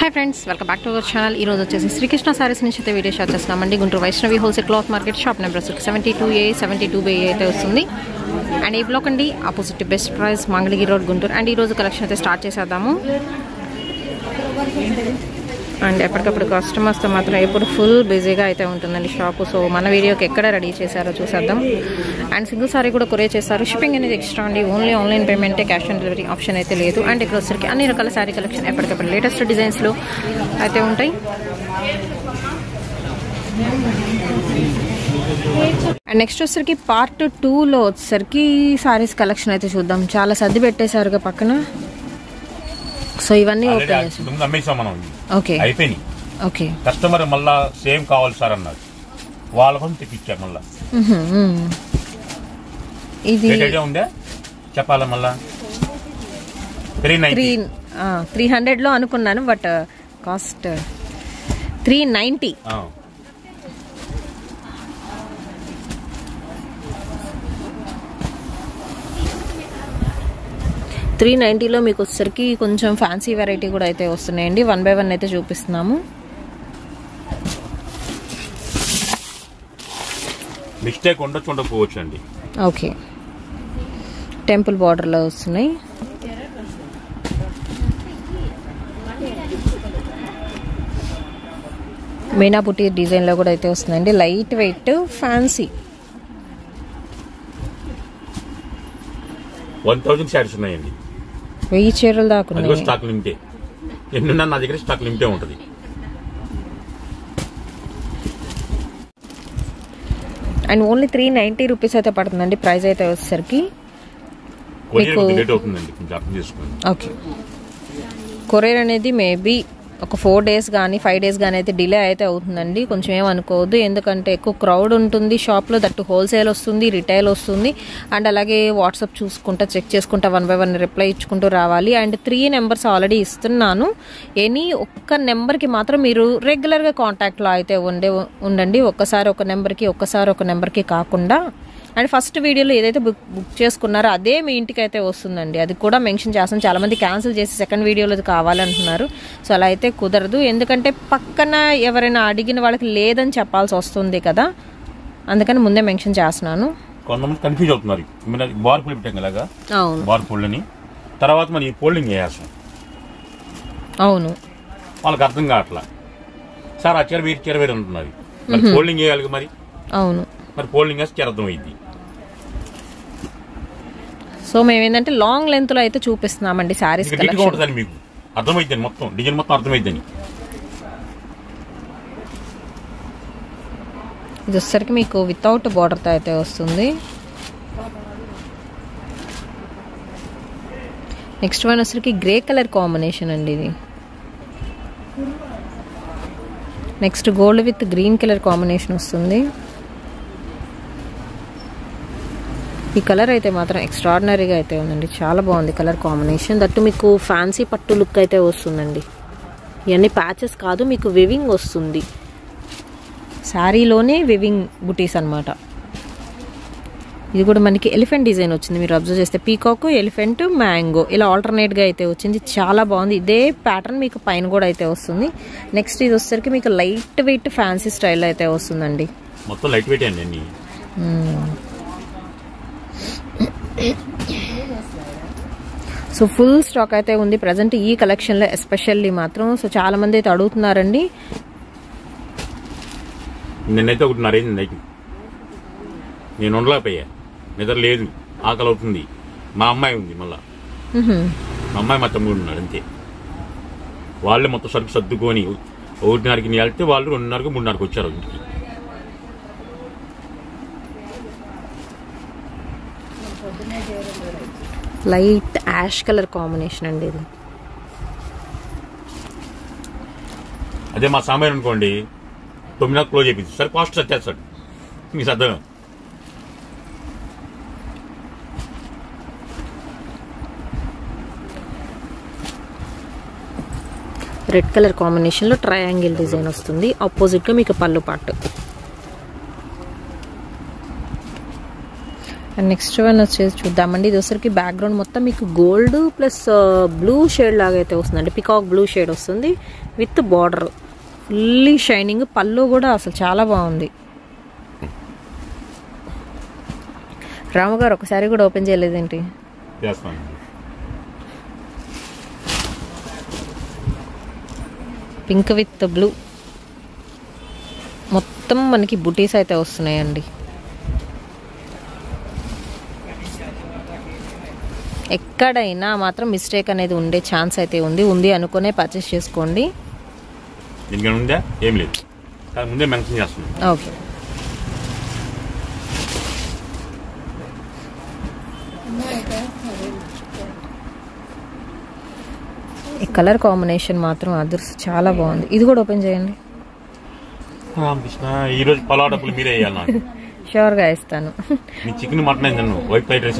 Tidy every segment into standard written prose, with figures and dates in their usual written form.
Hi friends, welcome back to our channel. ఈ రోజు వచ్చేసి శ్రీకృష్ణ సారీస్ నుంచి అయితే వీడియో షాట్ చేస్తున్నామండి. Guntur Vaishnavi wholesale cloth market shop number 72A 72B అయితే వస్తుంది. అండ్ ఈ బ్లాక్ అండి, opposite best price, Mangalagiri road, Guntur. And ఈ రోజు కలెక్షన్ అయితే స్టార్ట్ చేసేద్దాము. అండ్ ఎప్పటికప్పుడు కస్టమర్స్తో మాత్రం ఎప్పుడు ఫుల్ బిజీగా అయితే ఉంటుందండి షాపు. సో మన వీడియోకి ఎక్కడ రెడీ చేశారో చూసేద్దాం. అండ్ సింగిల్ సారీ కూడా కొరియర్ చేస్తారు. షిప్పింగ్ అనేది ఎక్స్ట్రా అండి. ఓన్లీ ఆన్లైన్ పేమెంటే, క్యాష్ ఆన్ డెలివరీ ఆప్షన్ అయితే లేదు. అండ్ ఇక్కడ వచ్చరికి అన్ని రకాల శారీ కలెక్షన్ ఎప్పటికప్పుడు లేటెస్ట్ డిజైన్స్లో అయితే ఉంటాయి. అండ్ నెక్స్ట్ వచ్చరికి పార్ట్ 2లో వచ్చరికి సారీస్ కలెక్షన్ అయితే చూద్దాం. చాలా సర్ది పెట్టేశారుగా పక్కన. సో ఇవన్నీ ఓకే అయిపోయినాయి. ఓకే, కస్టమర్ మళ్ళా సేమ్ కావాలి సార్ అన్నారు. వాళ్ళ కోసం తెప్పించారు మళ్ళా. ఇది ఐడియా ఉందా చెప్పాలా? మళ్ళా 300 లో అనుకున్నాను, బట్ కాస్ట్ 390. 390లో మీకు వచ్చేసరికి కొంచెం ఫ్యాన్సీ వెరైటీ కూడా అయితే వస్తున్నాయండి. 1 by 1 అయితే చూపిస్తున్నాము. మిస్టేక్ ఉండకపోవచ్చు అండి. ఓకే, టెంపుల్ బార్డర్లో వస్తున్నాయి. మీనా బుట్టి డిజైన్లో కూడా అయితే వస్తుందండి. Light weight fancy. 1000 శారీస్ ఉన్నాయండి. 1000 చీరలు దాకా స్టాక్ లిమిటే. ఎన్నున్నా నా దగ్గర స్టాక్ లిమిటే ఉంటుంది. అండ్ ఓన్లీ 390 రూపీస్ అయితే పడుతుందండి ప్రైస్ అయితే వచ్చేసరికి. లేట్ అవుతుందండి, కొంచెం అర్థం చేసుకోండి. ఓకే, కొరియర్ అనేది మేబీ ఒక 4 days కానీ 5 days కానీ అయితే డిలే అయితే అవుతుందండి. కొంచెం ఏమనుకోవద్దు, ఎందుకంటే ఎక్కువ క్రౌడ్ ఉంటుంది షాప్లో. దట్టు హోల్సేల్ వస్తుంది, రిటైల్ వస్తుంది. అండ్ అలాగే వాట్సాప్ చూసుకుంటా, చెక్ చేసుకుంటా 1 by 1 రిప్లై ఇచ్చుకుంటూ రావాలి. అండ్ 3 నెంబర్స్ ఆల్రెడీ ఇస్తున్నాను. ఎనీ ఒక్క నెంబర్కి మాత్రం మీరు రెగ్యులర్గా కాంటాక్ట్లో అయితే ఉండండి. ఒక్కసారి ఒక నెంబర్కి, ఒక్కసారి ఒక నెంబర్కి కాకుండా. అండ్ ఫస్ట్ వీడియోలో ఏదైతే బుక్ చేసుకున్నారో అదే మీ ఇంటికి అయితే వస్తుందండి. అది కూడా మెన్షన్ చేస్తాం. చాలామంది క్యాన్సిల్ చేసి సెకండ్ వీడియోలో అది కావాలంటున్నారు. సో అలా అయితే కుదరదు, ఎందుకంటే పక్కన ఎవరైనా అడిగిన వాళ్ళకి లేదని చెప్పాల్సి వస్తుంది కదా. అందుకని ముందే మెన్షన్ చేస్తున్నాను. కొంతమంది కన్ఫ్యూజ్ అవుతున్నారు. బార్ ఫోల్డ్ పెట్టాం కదా, బార్ ఫోల్డ్ అని, తర్వాత మరి ఫోల్డింగ్ చేయాల్సి. అవును, వాళ్ళకి అర్థం కావట్లా. సార్ ఆ చీర వేరు, చీర వేరు అంటున్నారు. మరి ఫోల్డింగ్ చేయాలి. మరి అవును, మరి ఫోల్డింగ్ వేస్తే చీర అర్థమైంది. సో మేము ఏంటంటే లాంగ్ లెంత్ లో అయితే చూపిస్తున్నామండి సారీస్ కలెక్షన్. మీకు అర్థమైందని, మొత్తం డిజైన్ మొత్తం అర్థమైందని. ఇది వచ్చేసరికి మీకు వితౌట్ బార్డర్తో అయితే వస్తుంది. నెక్స్ట్ వన్ వచ్చేసరికి గ్రే కలర్ కాంబినేషన్ అండి. ఇది next gold with green colour combination వస్తుంది. ఈ కలర్ అయితే మాత్రం ఎక్స్ట్రాడినరీగా అయితే ఉందండి. చాలా బాగుంది కలర్ కాంబినేషన్. దట్టు మీకు ఫ్యాన్సీ పట్టు లుక్ అయితే వస్తుందండి. ఇవన్నీ ప్యాచెస్ కాదు, మీకు వివింగ్ వస్తుంది. శారీలోనే వివింగ్ బుటీస్ అనమాట. ఇది కూడా మనకి ఎలిఫెంట్ డిజైన్ వచ్చింది. మీరు అబ్జర్వ్ చేస్తే పీకాక్, ఎలిఫెంట్, మ్యాంగో ఇలా ఆల్టర్నేట్గా అయితే వచ్చింది. చాలా బాగుంది. ఇదే ప్యాటర్న్ మీకు పైన కూడా అయితే వస్తుంది. నెక్స్ట్ ఇది వచ్చేసరికి మీకు లైట్ వెయిట్ ఫ్యాన్సీ స్టైల్ అయితే వస్తుందండి. మొత్తం లైట్ వెయిట్ అండి. సో ఫుల్ స్టాక్ అయితే ఉంది ప్రజెంట్ ఈ కలెక్షన్లో ఎస్పెషల్లీ మాత్రం. సో చాలా మంది అయితే అడుగుతున్నారండి. నిన్నైతే ఒకటి నరేంద్ర నైట్ నేను ఉండలేకపోయా, నిద్ర లేదు, ఆకలి అవుతుంది. మా అమ్మాయి ఉంది, మళ్ళా మా అమ్మాయి మా తమ్ముడు ఉన్నాడు, అంతే. వాళ్ళే మొత్తం సరుకు సర్దుకొని 1:30కి వెళ్తే వాళ్ళు 2:30, 3:30కి వచ్చారు ఇంటికి. లైట్ యాష్ కలర్ కాంబినేషన్ అండి ఇది. అదే మా సామాన్ అనుకోండి 9 క్లోజ్ అయిపోయింది. సరే కాస్ట్ వచ్చేస్తాడు మీకు అర్థం. రెడ్ కలర్ కాంబినేషన్లో ట్రయాంగిల్ డిజైన్ వస్తుంది. ఆపోజిట్గా మీకు పళ్ళు పాటు. అండ్ నెక్స్ట్ వన్ వచ్చేసి చూద్దామండి. ఇది వచ్చరికి బ్యాక్గ్రౌండ్ మొత్తం మీకు గోల్డ్ ప్లస్ బ్లూ షేడ్ లాగా అయితే వస్తుందండి. పికాక్ బ్లూ షేడ్ వస్తుంది విత్ బార్డర్, ఫుల్లీ షైనింగ్. పళ్ళు కూడా అసలు చాలా బాగుంది. రాము గారు ఒకసారి కూడా ఓపెన్ చేయలేదేంటి? పింక్ విత్ బ్లూ మొత్తం మనకి బుటీస్ అయితే వస్తున్నాయండి. ఎక్కడైనా మాత్రం మిస్టేక్ అనేది ఉండే ఛాన్స్ అయితే ఉంది అనుకునే పర్చేస్ చేసుకోండి. ఓకే. ఈ కలర్ కాంబినేషన్ మాత్రం అదర్స్ చాలా బాగుంది. ఇది కూడా ఓపెన్ చేయండి. ఈరోజు పలావ్ డబ్బులు మీరే వేయాలి నాకు. షూర్గా ఇస్తాను. మీ చికెన్ మటన్ అయింది, వైట్ ఫ్రైడ్ రైస్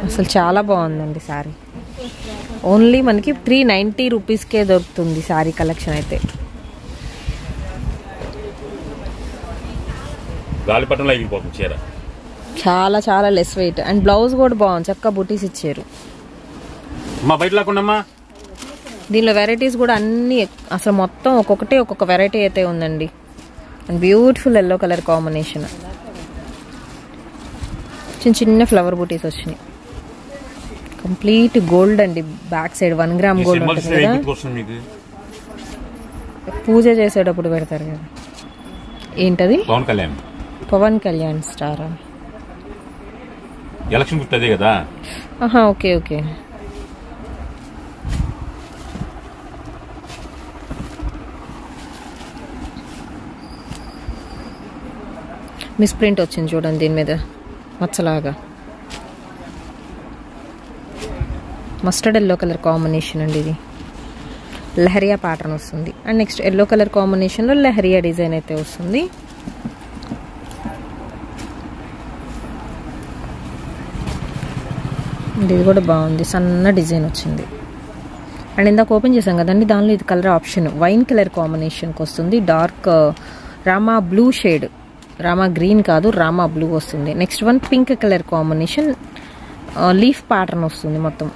అసలు చాలా బాగుందండి సారీ. ఓన్లీ మనకి 390 రూపీస్కే దొరుకుతుంది సారీ కలెక్షన్ అయితే. గాలిపటంలో అయిపోతుంది చీర. చాలా చాలా లెస్ వెయిట్ అండ్ బ్లౌజ్ కూడా బాగుంది, చక్కగా బుటీస్ ఇచ్చారు. బయట లేకుండా దీనిలో వెరైటీస్ కూడా అన్ని అసలు మొత్తం ఒక్కొక్క వెరైటీ అయితే ఉందండి. And beautiful yellow colour combination, చిన్న ఫ్లవర్ బుటీస్ వచ్చినాయి. కంప్లీట్ గోల్డ్ అండి. బ్యాక్ సైడ్ 1 గ్రామ్ గోల్డ్ ఉంటుంది కదా, పూజ చేసేటప్పుడు పెడతారు కదా. ఏంటది? పవన్ కళ్యాణ్ స్టారా? ఎలక్షన్ గుర్తుంది కదా. Okay okay. మిస్ ప్రింట్ వచ్చింది చూడండి దీని మీద మచ్చలాగా. మస్టర్డ్ ఎల్లో కలర్ కాంబినేషన్ అండి. ఇది లహరియా ప్యాటర్న్ వస్తుంది. అండ్ నెక్స్ట్ ఎల్లో కలర్ కాంబినేషన్లో లహరియా డిజైన్ అయితే వస్తుంది. ఇది కూడా బాగుంది, సన్న డిజైన్ వచ్చింది. అండ్ ఇందాక ఓపెన్ చేసాం కదండి, దానిలో ఇది కలర్ ఆప్షన్ వైన్ కలర్ కాంబినేషన్కి వస్తుంది. Dark Rama blue shade, Rama green కాదు రామా బ్లూ వస్తుంది. Next one pink colour combination, leaf pattern వస్తుంది మొత్తం.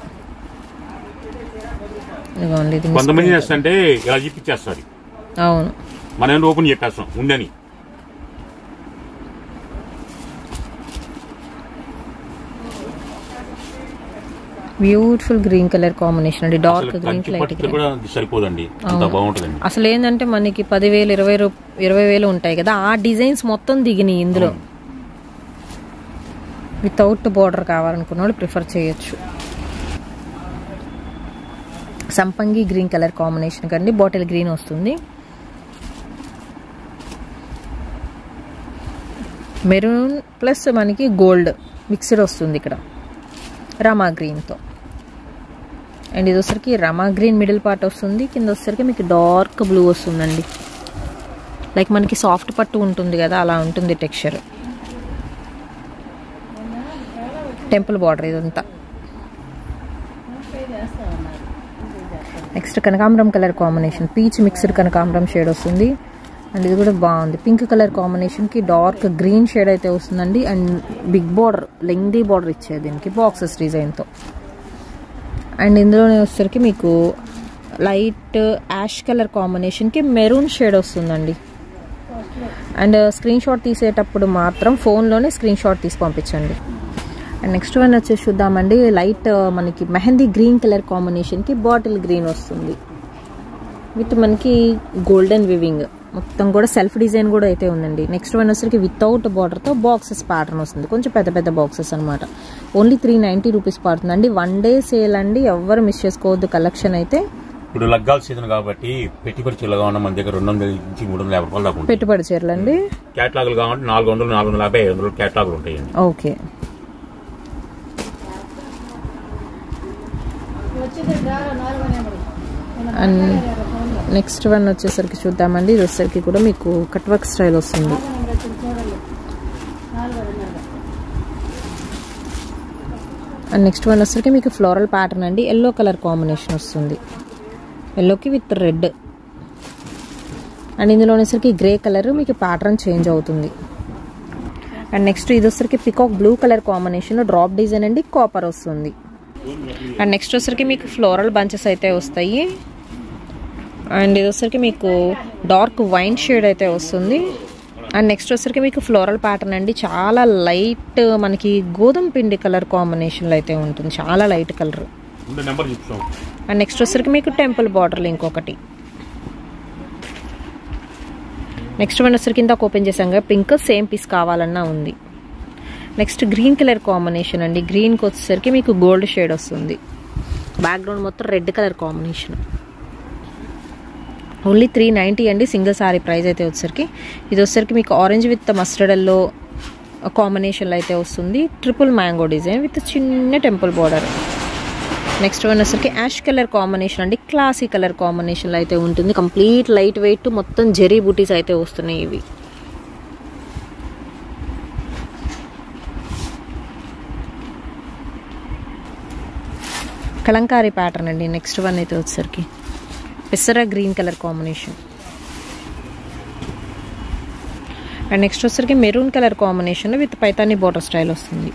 అవును, మనం ఓపెన్ చేస్తాం ఉందని. బ్యూటిఫుల్ గ్రీన్ కలర్ కాంబినేషన్ అండి. డార్క్ గ్రీన్ లైట్ సరిపోదండి, బాగుంటుంది. అసలు ఏంటంటే మనకి 10,000 20,000 ఉంటాయి కదా, ఆ డిజైన్స్ మొత్తం దిగినాయి ఇందులో. వితౌట్ బోర్డర్ కావాలనుకున్న వాళ్ళు ప్రిఫర్ చేయొచ్చు. సంపంగి గ్రీన్ కలర్ కాంబినేషన్ కండి, బాటిల్ గ్రీన్ వస్తుంది. మెరూన్ ప్లస్ మనకి గోల్డ్ మిక్స్డ్ వస్తుంది ఇక్కడ రమా గ్రీన్తో. అండ్ ఇది వచ్చరికి రమా గ్రీన్ మిడిల్ పార్ట్ వస్తుంది. కింద వచ్చరికి మీకు డార్క్ బ్లూ వస్తుందండి. లైక్ మనకి సాఫ్ట్ పట్టు ఉంటుంది కదా, అలా ఉంటుంది టెక్స్చర్. టెంపుల్ బార్డర్ ఇదంతా. నెక్స్ట్ కనకాంబరం కలర్ కాంబినేషన్, పీచ్ మిక్స్డ్ కనకాంబరం షేడ్ వస్తుంది. అండ్ ఇది కూడా బాగుంది. పింక్ కలర్ కాంబినేషన్కి డార్క్ గ్రీన్ షేడ్ అయితే వస్తుందండి. And big border, lengthy border ఇచ్చేది దీనికి బాక్సెస్ డిజైన్తో. అండ్ ఇందులోనే వచ్చేసరికి మీకు లైట్ యాష్ కలర్ కాంబినేషన్కి మెరూన్ షేడ్ వస్తుందండి. అండ్ స్క్రీన్ షాట్ తీసేటప్పుడు మాత్రం ఫోన్లోనే స్క్రీన్ షాట్ తీసి పంపించండి. అండ్ నెక్స్ట్ వన్ వచ్చేసి చూద్దామండి. లైట్ మనకి మెహందీ గ్రీన్ కలర్ కాంబినేషన్కి బాటిల్ గ్రీన్ వస్తుంది విత్ మనకి గోల్డెన్ వివింగ్. మొత్తం కూడా సెల్ఫ్ డిజైన్ కూడా అయితే ఉందండి. నెక్స్ట్ వన్ వచ్చరికి వితౌట్ బార్డర్తో బాక్సెస్ ప్యాటర్న్ వస్తుంది. కొంచెం పెద్ద పెద్ద బాక్సెస్ అనమాట. ఓన్లీ 390 రూపీస్ పడుతుందండి. 1 డే సేల్ అండి, ఎవ్వరు మిస్ చేసుకోవద్దు కలెక్షన్ అయితే. ఇప్పుడు లగ్గాల సీజన్ కాబట్టి పెట్టుబడి చీరలుగా ఉన్న మన దగ్గర 200 నుంచి 350 రూపాయలు దాకా పెట్టుబడి చీరలు అండి. క్యాటలాగులు కావాలంటే 400, 450, 500 క్యాటలాగులు ఉంటాయండి. ఓకే. అండ్ నెక్స్ట్ వన్ వచ్చేసరికి చూద్దామండి. ఇది వచ్చేసరికి కూడా మీకు కట్ వర్క్ స్టైల్ వస్తుంది. అండ్ నెక్స్ట్ వన్ వచ్చేసరికి మీకు ఫ్లోరల్ ప్యాటర్న్ అండి. ఎల్లో కలర్ కాంబినేషన్ వస్తుంది. ఎల్లోకి విత్ రెడ్ అండ్ ఇందులో వచ్చేసరికి గ్రే కలర్ మీకు ప్యాటర్న్ చేంజ్ అవుతుంది. అండ్ నెక్స్ట్ ఇది వచ్చేసరికి పికాక్ బ్లూ కలర్ కాంబినేషన్లో డ్రాప్ డిజైన్ అండి, కాపర్ వస్తుంది. అండ్ నెక్స్ట్ వచ్చేసరికి మీకు ఫ్లోరల్ బంచెస్ అయితే వస్తాయి. అండ్ ఇది వచ్చేసరికి మీకు డార్క్ వైన్ షేడ్ అయితే వస్తుంది. అండ్ నెక్స్ట్ వచ్చేసరికి మీకు ఫ్లోరల్ ప్యాటర్న్ అండి, చాలా లైట్ మనకి గోధుమ పిండి కలర్ కాంబినేషన్లో అయితే ఉంటుంది, చాలా లైట్ కలర్. అండ్ నెక్స్ట్ వచ్చేసరికి మీకు టెంపుల్ బార్డర్లు ఇంకొకటి. నెక్స్ట్ వన్ వచ్చేసరికి ఇందాక ఓపెన్ చేసాం కదా పింక్, సేమ్ పీస్ కావాలన్నా ఉంది. నెక్స్ట్ గ్రీన్ కలర్ కాంబినేషన్ అండి, గ్రీన్కి వచ్చేసరికి మీకు గోల్డ్ షేడ్ వస్తుంది. బ్యాక్గ్రౌండ్ మొత్తం రెడ్ కలర్ కాంబినేషన్. ఓన్లీ 390 అండి సింగిల్ సారీ ప్రైస్ అయితే వచ్చేసరికి. ఇది వచ్చేసరికి మీకు ఆరెంజ్ విత్ మస్టర్డ్ ఎల్లో కాంబినేషన్లో అయితే వస్తుంది. ట్రిపుల్ మ్యాంగో డిజైన్ విత్ చిన్న టెంపుల్ బార్డర్. నెక్స్ట్ వన్ వచ్చేసరికి యాష్ కలర్ కాంబినేషన్ అండి, క్లాసీ కలర్ కాంబినేషన్లో అయితే ఉంటుంది. కంప్లీట్ లైట్ వెయిట్ మొత్తం జెరీ బూటీస్ అయితే వస్తున్నాయి ఇవి. కలంకారీ ప్యాటర్న్ అండి. నెక్స్ట్ వన్ అయితే వచ్చేసరికి పెసర green colour combination. And next వచ్చేసరికి maroon colour combination with Paithani border style వస్తుంది.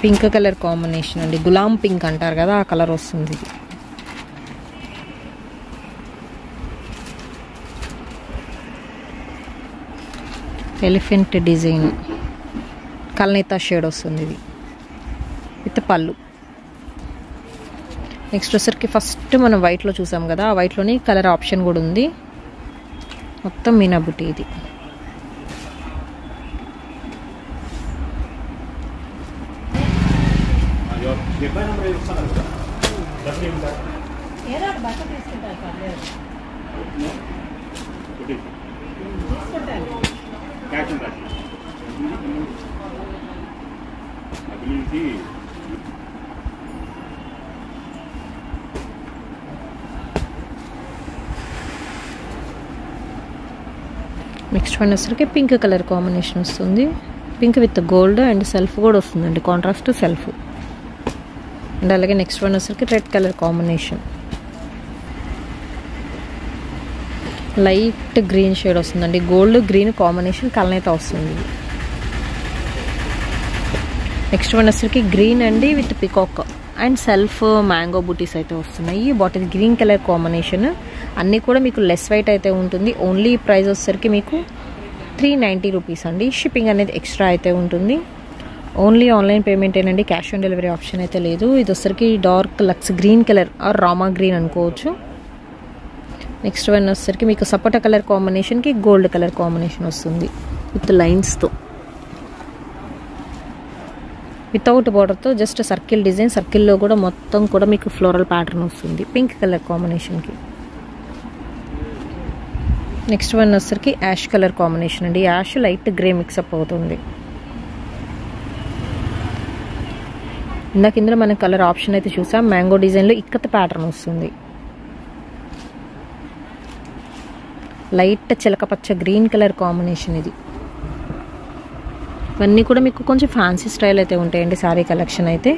పింక్ కలర్ కాంబినేషన్ అండి, గులాం పింక్ అంటారు కదా ఆ కలర్ వస్తుంది. ఎలిఫెంట్ డిజైన్ కల్నేతా షేడ్ వస్తుంది ఇది విత్ పళ్ళు. నెక్స్ట్ వచ్చేసరికి ఫస్ట్ మనం వైట్లో చూసాం కదా, ఆ వైట్లోని కలర్ ఆప్షన్ కూడా ఉంది. మొత్తం మీనా బుట్టి ఇది. నెక్స్ట్ వన్ వచ్చరికి పింక్ కలర్ కాంబినేషన్ వస్తుంది. Pink with gold and self కూడా వస్తుందండి, కాంట్రాస్ట్ సెల్ఫ్. అండ్ అలాగే నెక్స్ట్ వన్ వచ్చరికి red colour combination, light green shade వస్తుందండి, గోల్డ్ గ్రీన్ కాంబినేషన్ కలనైతే వస్తుంది. నెక్స్ట్ వన్ వచ్చరికి గ్రీన్ అండి with peacock and self mango బూటీస్ అయితే వస్తున్నాయి. Bottle green colour combination. అన్నీ కూడా మీకు లెస్ వెయిట్ అయితే ఉంటుంది. ఓన్లీ ప్రైస్ వచ్చేసరికి మీకు 390 రూపీస్ అండి. షిప్పింగ్ అనేది ఎక్స్ట్రా అయితే ఉంటుంది. ఓన్లీ ఆన్లైన్ పేమెంట్ ఏనండి, క్యాష్ ఆన్ డెలివరీ ఆప్షన్ అయితే లేదు. ఇది వచ్చేసరికి dark lux green colour or Rama green అనుకోవచ్చు. నెక్స్ట్ వన్ వచ్చేసరికి మీకు సపోటా కలర్ కాంబినేషన్కి గోల్డ్ కలర్ కాంబినేషన్ వస్తుంది విత్ లైన్స్తో, వితౌట్ బార్డర్తో జస్ట్ సర్కిల్ డిజైన్. సర్కిల్లో కూడా మొత్తం కూడా మీకు ఫ్లోరల్ ప్యాటర్న్ వస్తుంది పింక్ కలర్ కాంబినేషన్కి. నెక్స్ట్ వన్ వచ్చేసరికి యాష్ కలర్ కాంబినేషన్ అండి, యాష్ లైట్ గ్రే మిక్సప్ అవుతుంది. ఇందాక ఇందులో మన కలర్ ఆప్షన్ అయితే చూసాం. మ్యాంగో డిజైన్లో ఇక్కత ప్యాటర్న్ వస్తుంది. లైట్ చిలకపచ్చ గ్రీన్ కలర్ కాంబినేషన్ ఇది. ఇవన్నీ కూడా మీకు కొంచెం ఫ్యాన్సీ స్టైల్ అయితే ఉంటాయండి శారీ కలెక్షన్ అయితే.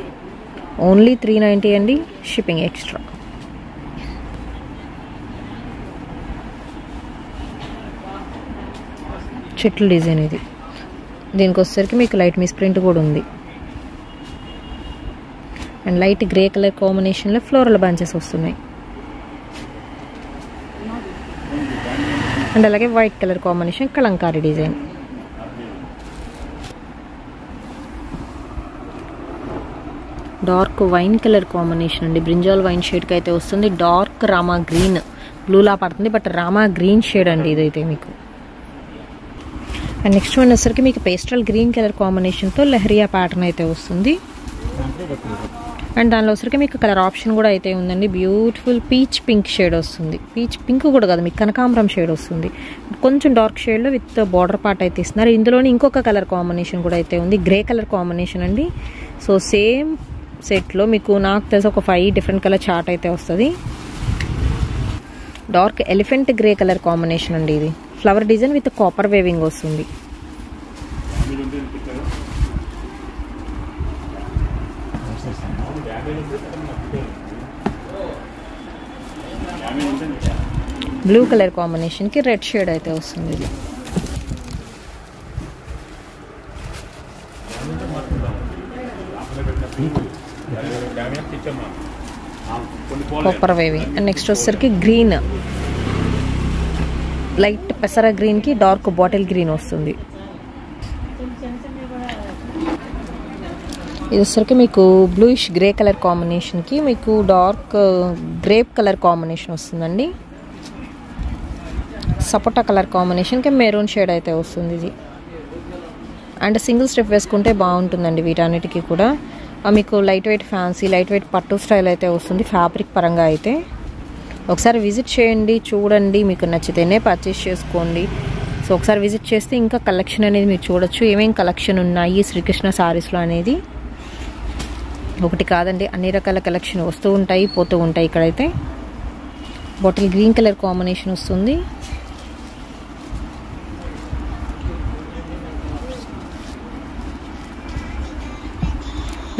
ఓన్లీ 390 అండి, షిప్పింగ్ ఎక్స్ట్రా. చెట్ల డిజైన్ ఇది. దీనికి వచ్చేసరికి మీకు లైట్ మిస్ ప్రింట్ కూడా ఉంది. అండ్ లైట్ గ్రే కలర్ కాంబినేషన్లో ఫ్లోరల్ బంచెస్ వస్తున్నాయి. అండ్ అలాగే white colour combination Kalamkari design. Dark wine colour combination అండి, బ్రింజాల్ వైన్ షేడ్కి అయితే వస్తుంది. డార్క్ రామా గ్రీన్, బ్లూలా పడుతుంది బట్ రామా గ్రీన్ షేడ్ అండి ఇదైతే మీకు. అండ్ నెక్స్ట్ వన్ వచ్చేసరికి మీకు పేస్టల్ గ్రీన్ కలర్ కాంబినేషన్తో లెహరియా ప్యాటర్న్ అయితే వస్తుంది. అండ్ దానిలో వచ్చరికి మీకు కలర్ ఆప్షన్ కూడా అయితే ఉందండి. బ్యూటిఫుల్ పీచ్ పింక్ షేడ్ వస్తుంది. పీచ్ పింక్ కూడా కాదు, మీకు కనకాంబరం షేడ్ వస్తుంది. కొంచెం డార్క్ షేడ్లో విత్ బార్డర్ పార్ట్ అయితే ఇస్తున్నారు. ఇందులోనే ఇంకొక కలర్ కాంబినేషన్ కూడా అయితే ఉంది, గ్రే కలర్ కాంబినేషన్ అండి. సో సేమ్ సెట్లో మీకు నాకు తెలిసి ఒక 5 డిఫరెంట్ కలర్ చార్ట్ అయితే వస్తుంది. Dark elephant grey colour combination అండి ఇది. Flower design with copper weaving వస్తుంది. బ్లూ కలర్ కాంబినేషన్కి రెడ్ షేడ్ అయితే వస్తుంది ఇది. కాపర్ వేవి. అండ్ నెక్స్ట్ వచ్చేసరికి గ్రీన్, లైట్ పెసర గ్రీన్కి డార్క్ బాటిల్ గ్రీన్ వస్తుంది. ఇది వచ్చరికి మీకు బ్లూయిష్ గ్రే కలర్ కాంబినేషన్కి మీకు డార్క్ గ్రేప్ కలర్ కాంబినేషన్ వస్తుందండి. సపోటా కలర్ కాంబినేషన్కి మెరూన్ షేడ్ అయితే వస్తుంది ఇది. అండ్ సింగిల్ స్టెప్ వేసుకుంటే బాగుంటుందండి వీటన్నిటికీ కూడా. మీకు light weight fancy, light weight పట్టు స్టైల్ అయితే వస్తుంది ఫ్యాబ్రిక్ పరంగా అయితే. ఒకసారి విజిట్ చేయండి, చూడండి, మీకు నచ్చితేనే పర్చేస్ చేసుకోండి. సో ఒకసారి విజిట్ చేస్తే ఇంకా కలెక్షన్ అనేది మీరు చూడొచ్చు, ఏమేమి కలెక్షన్ ఉన్నాయి శ్రీకృష్ణ సారీస్లో అనేది. ఒకటి కాదండి, అన్ని రకాల కలెక్షన్ వస్తూ ఉంటాయి, పోతూ ఉంటాయి. ఇక్కడైతే బాటిల్ గ్రీన్ కలర్ కాంబినేషన్ వస్తుంది.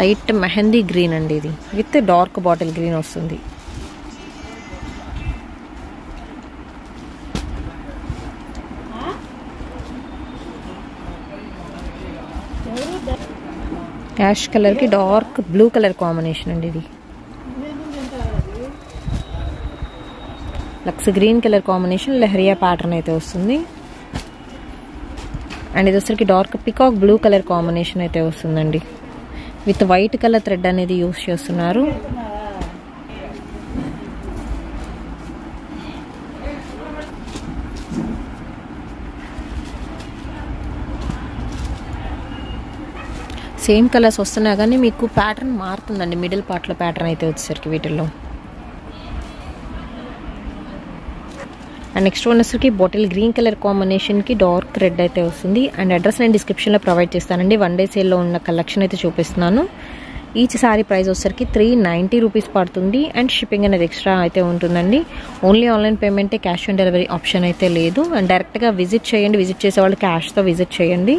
లైట్ మెహందీ గ్రీన్ అండి ఇది, విత్ డార్క్ బాటిల్ గ్రీన్ వస్తుంది. యాష్ కలర్కి డార్క్ బ్లూ కలర్ కాంబినేషన్ అండి ఇది. లక్స్ green colour combination leheriya pattern అయితే వస్తుంది. అండ్ ఇది వచ్చరికి dark peacock blue colour combination అయితే వస్తుందండి. విత్ వైట్ కలర్ థ్రెడ్ అనేది యూస్ చేస్తున్నారు. సేమ్ కలర్స్ వస్తున్నా కానీ మీకు ప్యాటర్న్ మారుతుందండి. మిడిల్ పార్ట్లో ప్యాటర్న్ అయితే వచ్చేసరికి వీటిల్లో. అండ్ నెక్స్ట్ వన్ వచ్చేసరికి బాటిల్ గ్రీన్ కలర్ కాంబినేషన్కి డార్క్ రెడ్ అయితే వస్తుంది. అండ్ అడ్రస్ నేను డిస్క్రిప్షన్లో ప్రొవైడ్ చేస్తానండి. 1 డే సేల్లో ఉన్న కలెక్షన్ అయితే చూపిస్తున్నాను. ఈచ్ సారీ ప్రైస్ వచ్చేసరికి 390 రూపీస్ పడుతుంది. అండ్ షిప్పింగ్ అనేది ఎక్స్ట్రా అయితే ఉంటుందండి. ఓన్లీ ఆన్లైన్ పేమెంటే, క్యాష్ ఆన్ డెలివరీ ఆప్షన్ అయితే లేదు. అండ్ డైరెక్ట్గా విజిట్ చేయండి. విజిట్ చేసే వాళ్ళు క్యాష్తో విజిట్ చేయండి.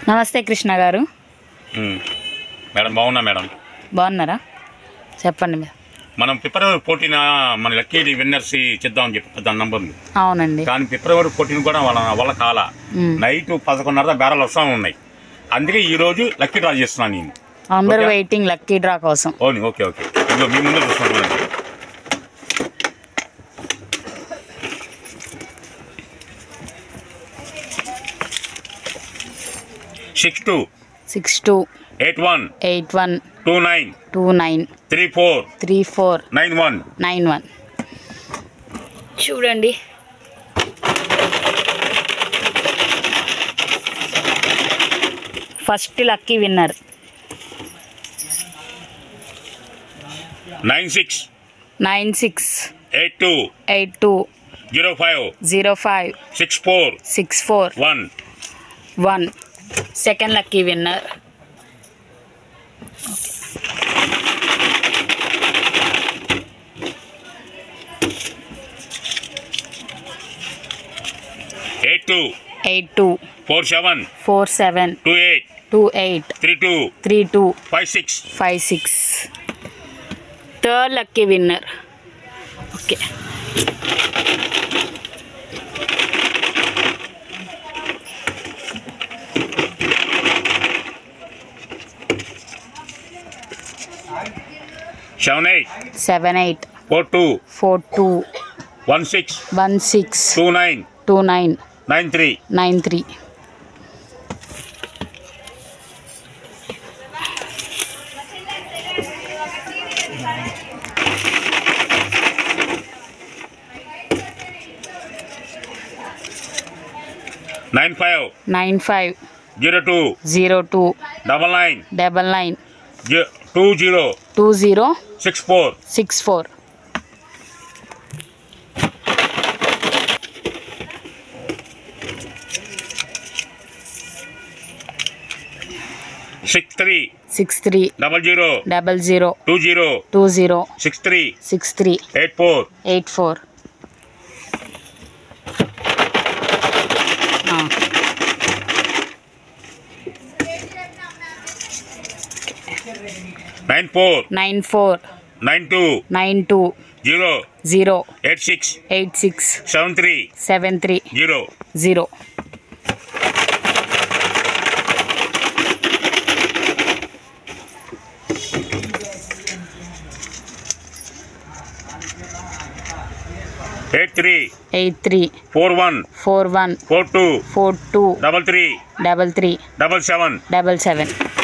నమస్తే కృష్ణ గారు. మేడం బాగున్నా మేడం? బాగున్నారా? చెప్పండి. మనం ఫిబ్రవరి 14 మన లక్కీ విన్నర్స్ చేద్దామని చెప్పి దాని నంబర్లు. అవునండి. కానీ ఫిబ్రవరి 14 కూడా వాళ్ళ కాల నైట్ 11:30 బేరాలు వస్తూ ఉన్నాయి. అందుకే ఈ రోజు లక్కీ డ్రా చేస్తున్నాను నేను. అందరూ వెయిటింగ్ లక్కీ డ్రా కోసం. Okay okay okay. ఇదిగో మీ ముందు చూస్తున్నాను. 62 62 81 81 29 29 34 34 91 91. చూడండి, first lucky winner 96 96 82 82 05 05 64 64 1. Second lucky winner 82 47 28 32 56. Third lucky winner. Okay, seven eight 42 16 29 93. Nine five 02 99 20 64. Six three 00 20 63 84. 94 92 92 0 0 86 86 73 73 0. 0. Eight three 83 41 41 42 42 33 33 77 77.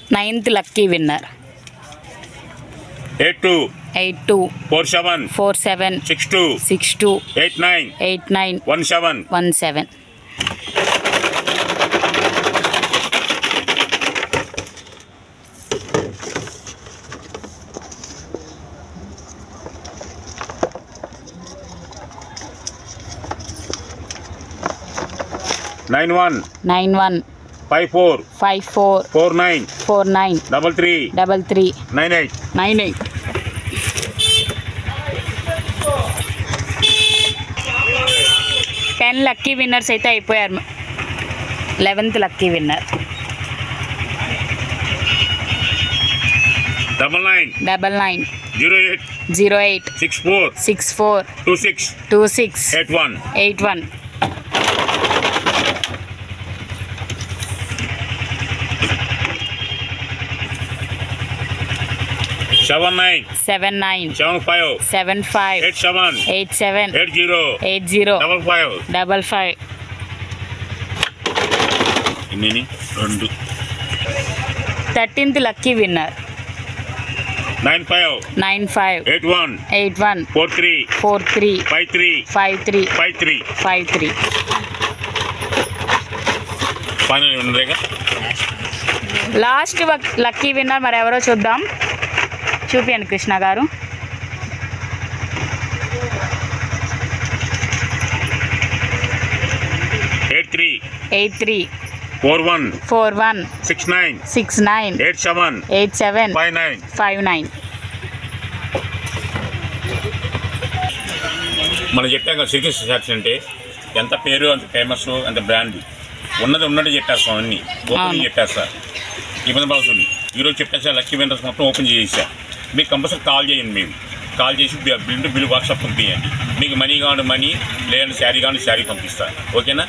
Ninth lucky winner. 82 82 47 47 62 62 89 89 17 17. Nine one 91 54 54 49 49 33 33 98 98. 10 lucky winners అయితే అయిపోయారు. 11th lucky winner 99 99 08 08 64 64 26 26 81 81. 79 79 75 75 87 87 80 80 55 55. ఇన్ని రెండు 13th lucky winner 95 95 81 81 43 43 53 53 53 53. Final ఉండేగా. Last lucky winner మరి ఎవరో చూద్దాం. చూపియండి కృష్ణ గారు. Eight three 41 41 69 69 87 87 59 59. మనం చెప్పాక శ్రీకృష్ణ సాక్షి అంటే ఎంత పేరు, అంత ఫేమస్, అంత బ్రాండ్ ఉన్నది ఉన్నట్టు చెప్పేస్తాం. అన్నీ ఓపెన్ చెప్పేస్తా. ఇబ్బంది పడుతుంది. ఈరోజు చెప్పేసా లక్కీ విన్నర్స్ మొత్తం ఓపెన్ చేసేసా. మీకు కంపల్సరీ కాల్ చేయండి. మేము కాల్ చేసి బిల్ వాట్సాప్ పంపించండి. మీకు మనీ కావాలి మనీ, లేదంటే శారీ కావాలి శారీ పంపిస్తాను. ఓకేనా?